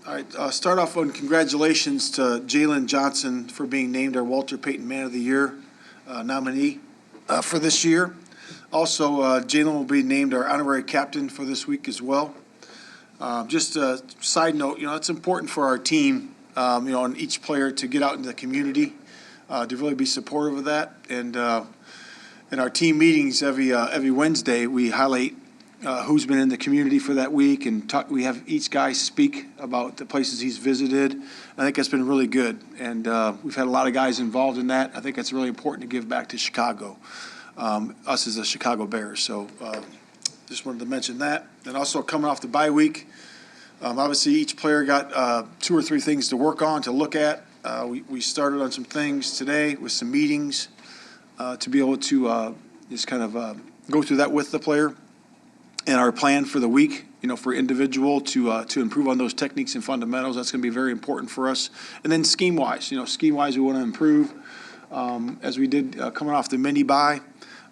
All right, start off on congratulations to Jalen Johnson for being named our Walter Payton Man of the Year nominee for this year. Also, Jalen will be named our honorary captain for this week as well. Just a side note, it's important for our team, and each player to get out into the community to really be supportive of that. And in our team meetings every Wednesday, we highlight who's been in the community for that week, and we have each guy speak about the places he's visited. I think that's been really good, and we've had a lot of guys involved in that. I think it's really important to give back to Chicago, us as the Chicago Bears. So just wanted to mention that. And also coming off the bye week, obviously each player got 2 or 3 things to work on, to look at. We started on some things today with some meetings to be able to just kind of go through that with the player. And our plan for the week, for individual to improve on those techniques and fundamentals, that's going to be very important for us. And then scheme-wise, we want to improve as we did coming off the mini bye.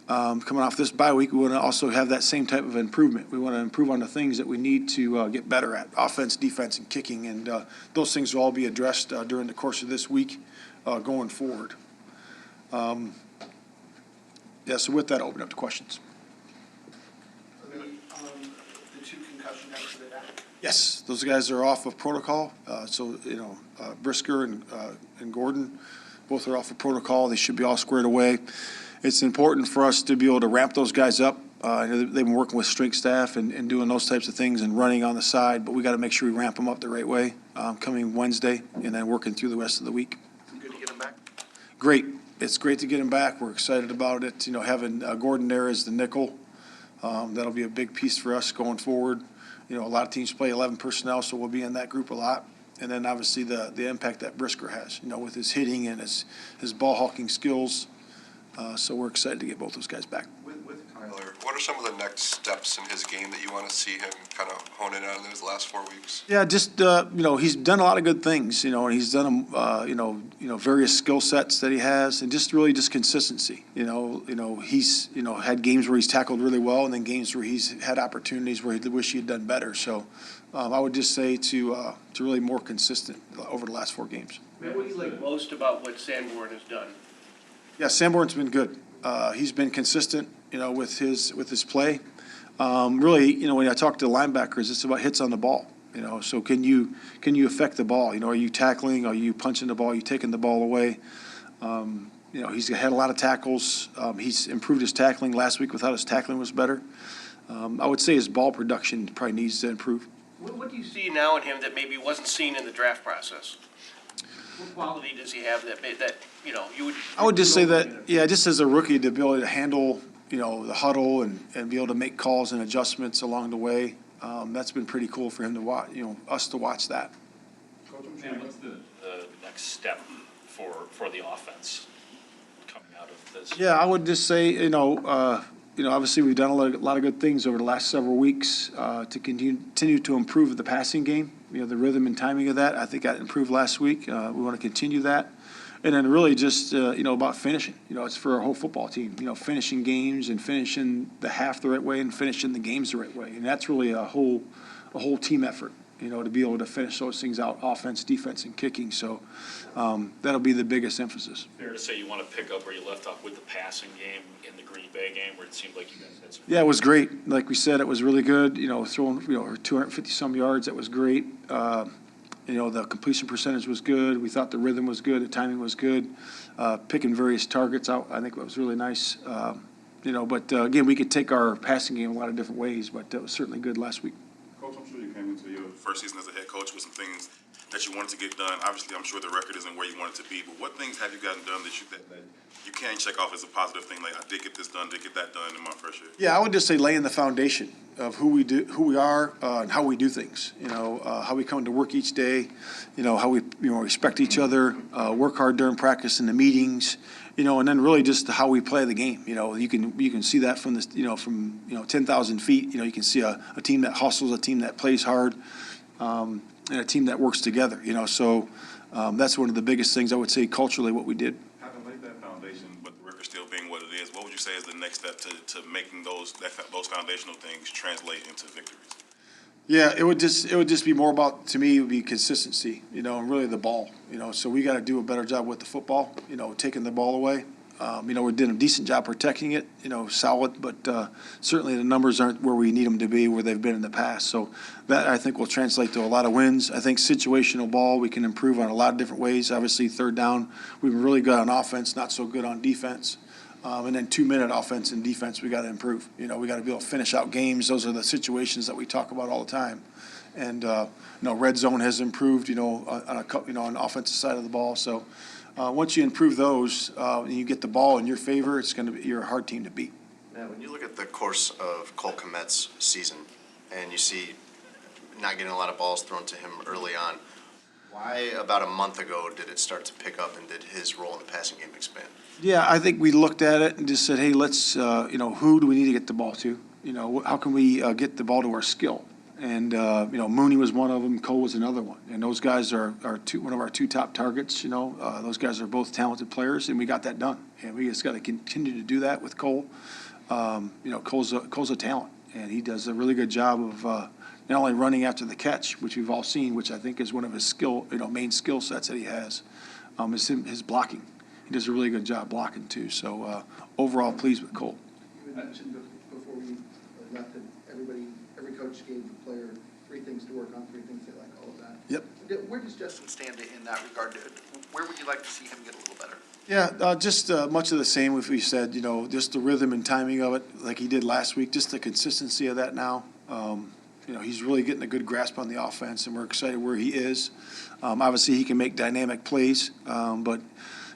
Coming off this bye week, we want to also have that same type of improvement. We want to improve on the things that we need to get better at: offense, defense, and kicking. And those things will all be addressed during the course of this week going forward. So with that, I'll open up to questions. Yes, those guys are off of protocol. Brisker and Gordon, both are off of protocol. They should be all squared away. It's important for us to be able to ramp those guys up. They've been working with strength staff and doing those types of things and running on the side, but we got to make sure we ramp them up the right way coming Wednesday and then working through the rest of the week. Good to get them back? Great. It's great to get him back. We're excited about it. Having Gordon there as the nickel, that'll be a big piece for us going forward. A lot of teams play 11 personnel, so we'll be in that group a lot. And then obviously the impact that Brisker has, with his hitting and his ball hawking skills. So we're excited to get both those guys back. With Kyler, what are some of the next steps in his game that you want to see him kind of hone in on in those last 4 weeks? Yeah, just he's done a lot of good things, and he's done various skill sets that he has, and just consistency. He's had games where he's tackled really well, and then games where he's had opportunities where he wish he had done better. So I would just say to really more consistent over the last 4 games. What do you like most about what Sanborn has done? Yeah, Sanborn's been good. He's been consistent, with his play. Really, when I talk to linebackers, it's about hits on the ball. So can you affect the ball? Are you tackling? Are you punching the ball? Are you taking the ball away? He's had a lot of tackles. He's improved his tackling. Last week, without his tackling was better. I would say his ball production probably needs to improve. What do you see now in him that maybe wasn't seen in the draft process? What quality does he have that you would? I would just say that, just as a rookie, to be able to handle, the huddle and be able to make calls and adjustments along the way, that's been pretty cool for him to watch, us to watch that. And what's the next step for the offense coming out of this? Yeah, I would just say, obviously we've done a lot of good things over the last several weeks to continue to improve the passing game. The rhythm and timing of that, I think got improved last week. We want to continue that. And then really just, about finishing. It's for our whole football team, finishing games and finishing the half the right way and finishing the games the right way. And that's really a whole team effort, to be able to finish those things out, offense, defense, and kicking. So that'll be the biggest emphasis. Fair to say you want to pick up where you left off with the passing game in the Green Bay game, where it seemed like you guys had some. Yeah, it was great. Like we said, it was really good. Throwing 250-some yards, that was great. The completion percentage was good. We thought the rhythm was good. The timing was good. Picking various targets out, I think it was really nice. But again, we could take our passing game a lot of different ways, but that was certainly good last week. Coach, I'm sure you came into your first season as a head coach with some things that you wanted to get done. Obviously, I'm sure the record isn't where you want it to be, but what things have you gotten done that you can check off as a positive thing? Like, I did get this done, did get that done in my first year. Yeah, I would just say laying the foundation of who we are, and how we do things. How we come to work each day. How we respect each other, work hard during practice and the meetings. And then really just how we play the game. You can see that from this. From 10,000 feet. You can see a team that hustles, a team that plays hard, and a team that works together. So that's one of the biggest things I would say culturally what we did. Having laid that foundation, but the record still being what it is, what would you say is the next step to making those foundational things translate into victories? Yeah, it would just be more about, to me, it would be consistency, and really the ball, so we got to do a better job with the football, taking the ball away. We did a decent job protecting it, solid, but certainly the numbers aren't where we need them to be, where they've been in the past. So that, I think, will translate to a lot of wins. I think situational ball, we can improve on a lot of different ways. Obviously, third down, we've been really good on offense, not so good on defense. And then 2-minute offense and defense, we got to improve. We got to be able to finish out games. Those are the situations that we talk about all the time. And red zone has improved, on the offensive side of the ball. So once you improve those, and you get the ball in your favor, you're a hard team to beat. Now, when you look at the course of Cole Kmet's season, and you see not getting a lot of balls thrown to him early on, why about a month ago did it start to pick up, and did his role in the passing game expand? Yeah, I think we looked at it and just said, hey, let's, who do we need to get the ball to? How can we get the ball to our skill? And, Mooney was one of them, Cole was another one. And those guys are one of our two top targets, those guys are both talented players, and we got that done. And we just got to continue to do that with Cole. Cole's a talent, and he does a really good job of not only running after the catch, which we've all seen, which I think is one of his main skill sets that he has, is his blocking. He does a really good job blocking too. So overall, pleased with Cole. You had mentioned before we left that every coach gave the player 3 things to work on, 3 things they like, all of that. Yep. Where does Justin stand in that regard? Where would you like to see him get a little better? Yeah, just much of the same. If we said, just the rhythm and timing of it, like he did last week, just the consistency of that now. He's really getting a good grasp on the offense, and we're excited where he is. Obviously, he can make dynamic plays, but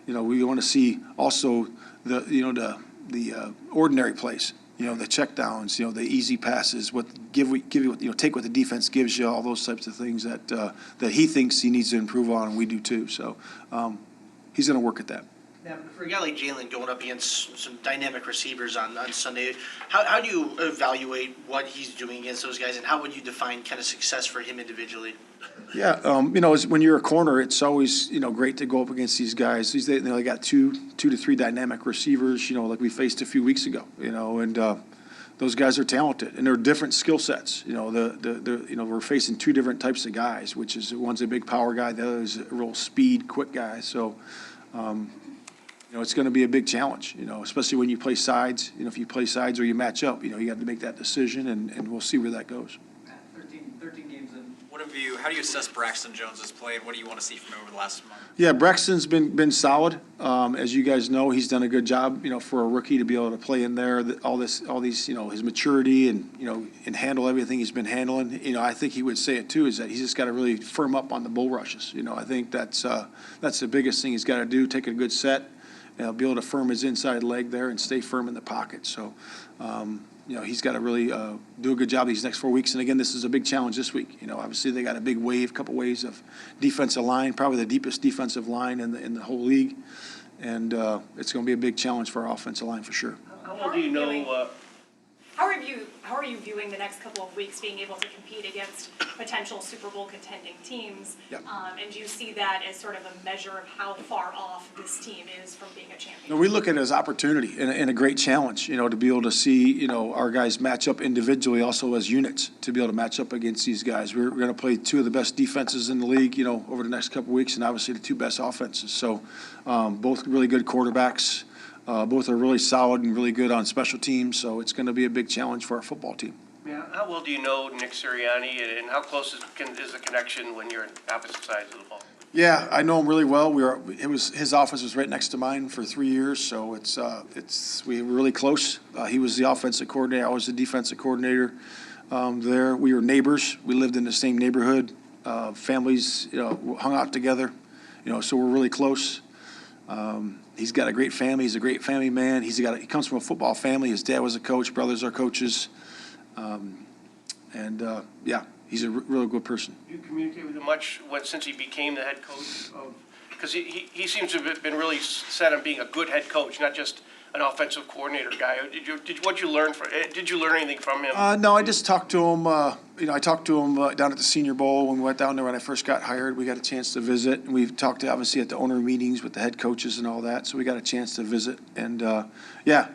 we want to see also the ordinary plays. The check downs, the easy passes, take what the defense gives you, all those types of things that he thinks he needs to improve on, and we do too. So he's going to work at that. Now, for a guy like Jalen going up against some dynamic receivers on Sunday, how do you evaluate what he's doing against those guys, and how would you define kind of success for him individually? Yeah, when you're a corner, it's always, great to go up against these guys. They got two to three dynamic receivers, like we faced a few weeks ago, and those guys are talented, and they're different skill sets. We're facing 2 different types of guys, which is one's a big power guy, the other is a real speed, quick guy. So, it's going to be a big challenge, especially when you play sides. If you play sides or you match up, you got to make that decision, and we'll see where that goes. 13 games in. How do you assess Braxton Jones' play, and what do you want to see from him over the last month? Yeah, Braxton's been solid. As you guys know, he's done a good job, for a rookie to be able to play in there, all these, his maturity and handle everything he's been handling. I think he would say it too, is that he's just got to really firm up on the bull rushes. I think that's the biggest thing he's got to do, take a good set, be able to firm his inside leg there and stay firm in the pocket. So, he's got to really do a good job these next 4 weeks. And again, this is a big challenge this week. Obviously they got a couple waves of defensive line, probably the deepest defensive line in the whole league. And it's going to be a big challenge for our offensive line for sure. How well do you know? How are you viewing the next couple of weeks being able to compete against potential Super Bowl contending teams? Yep. And do you see that as sort of a measure of how far off this team is from being a champion? No, we look at it as opportunity and a great challenge, to be able to see, our guys match up individually, also as units, to be able to match up against these guys. We're going to play 2 of the best defenses in the league, over the next couple of weeks, and obviously the 2 best offenses. So both really good quarterbacks. Both are really solid and really good on special teams, so it's going to be a big challenge for our football team. Yeah. How well do you know Nick Sirianni, and how close is the connection when you're on opposite sides of the ball? Yeah, I know him really well. His office was right next to mine for 3 years, so we were really close. He was the offensive coordinator. I was the defensive coordinator there. We were neighbors. We lived in the same neighborhood. Families, hung out together. So we're really close. He's got a great family. He's a great family man. He comes from a football family. His dad was a coach. Brothers are coaches. He's a really good person. Do you communicate with him much since he became the head coach? Because he seems to have been really set on being a good head coach, not just an offensive coordinator guy. Did you learn anything from him? No, I just talked to him. I talked to him down at the Senior Bowl when we went down there when I first got hired. We got a chance to visit, and we've talked obviously at the owner meetings with the head coaches and all that. So we got a chance to visit, and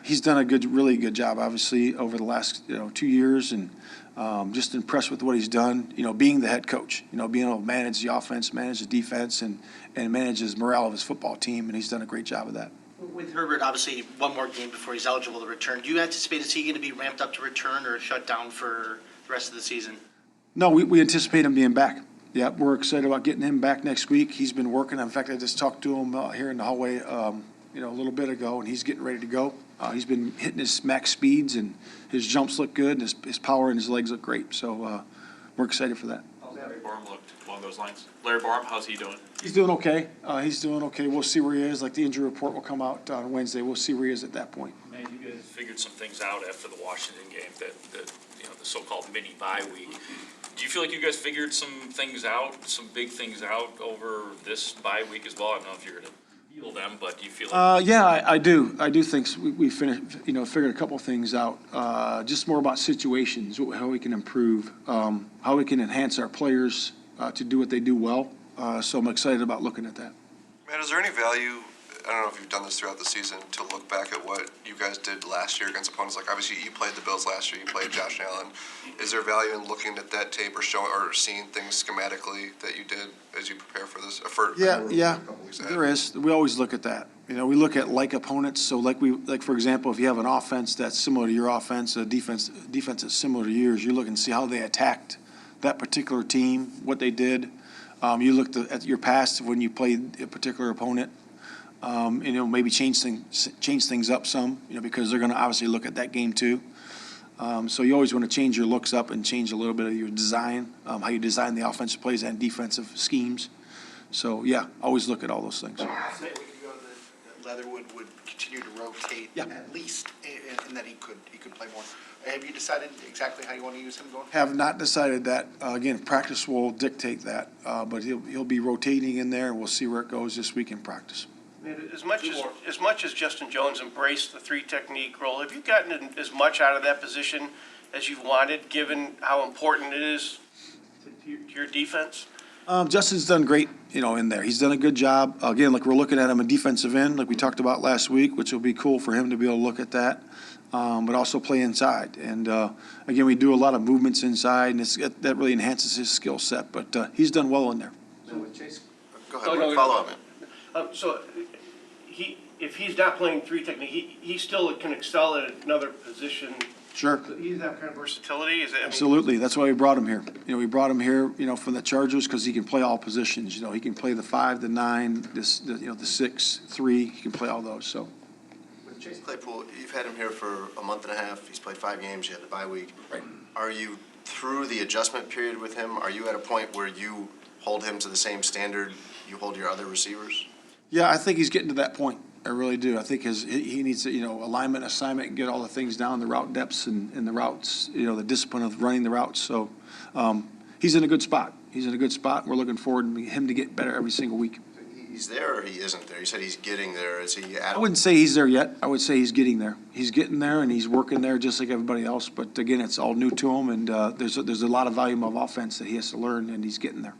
he's done a really good job, obviously over the last 2 years, and Just impressed with what he's done, being the head coach, being able to manage the offense, manage the defense, and manage his morale of his football team, and he's done a great job of that. With Herbert, obviously, one more game before he's eligible to return. Do you anticipate, is he going to be ramped up to return or shut down for the rest of the season? No, we anticipate him being back. Yeah, we're excited about getting him back next week. He's been working. In fact, I just talked to him here in the hallway, a little bit ago, and he's getting ready to go. He's been hitting his max speeds, and his jumps look good, and his power and his legs look great. So we're excited for that. How's Larry Barham looked along those lines? Larry Barham, how's he doing? He's doing okay. He's doing okay. We'll see where he is. Like, the injury report will come out on Wednesday. We'll see where he is at that point. Man, you guys figured some things out after the Washington game, that the so-called mini bye week. Do you feel like you guys figured some things out, some big things out over this bye week as well? I don't know if you're going to feel them, but do you feel like? Yeah, I do. I do think we finished, figured a couple things out. Just more about situations, how we can improve, how we can enhance our players to do what they do well. So I'm excited about looking at that. Matt, is there any value, I don't know if you've done this throughout the season, to look back at what you guys did last year against opponents? Like, obviously, you played the Bills last year, you played Josh Allen. Is there value in looking at that tape or seeing things schematically that you did as you prepare for this? Yeah, a couple weeks ahead? there is. We always look at that. We look at like opponents. So like for example, if you have an offense that's similar to your offense, a defense that's similar to yours, you're looking to see how they attacked that particular team, what they did. You looked at your past when you played a particular opponent. Maybe change things up some, because they're going to obviously look at that game too. So you always want to change your looks up and change a little bit of your design, how you design the offensive plays and defensive schemes. So yeah, always look at all those things. Say a week ago that Leatherwood would continue to rotate at least, and that he could play more. Have you decided exactly how you want to use him going? Have not decided that. Again, practice will dictate that, but he'll be rotating in there, and we'll see where it goes this week in practice. As much as Justin Jones embraced the three technique role, have you gotten as much out of that position as you've wanted, given how important it is to your defense? Justin's done great, in there. He's done a good job. Again, like we're looking at him a defensive end, like we talked about last week, which will be cool for him to be able to look at that, but also play inside. And again, we do a lot of movements inside, and that really enhances his skill set. But he's done well in there. So with Chase, Go ahead, follow up, man. So if he's not playing three technique, he still can excel at another position. Sure. He's that kind of versatility, is it? Absolutely. That's why we brought him here. We brought him here, from the Chargers because he can play all positions. He can play the 5, the 9, the 6, 3. He can play all those. So. With Chase Claypool, you've had him here for a month and a half. He's played 5 games. You had the bye week. Right. Are you through the adjustment period with him? Are you at a point where you hold him to the same standard you hold your other receivers? Yeah, I think he's getting to that point. I really do. I think he needs to, alignment, assignment, and get all the things down, the route depths and the routes, the discipline of running the routes. So he's in a good spot. He's in a good spot. We're looking forward to him to get better every single week. He's there or he isn't there? You said he's getting there. Is he at? I wouldn't say he's there yet. I would say he's getting there. He's getting there, and he's working there just like everybody else. But again, it's all new to him, and there's a lot of volume of offense that he has to learn, and he's getting there.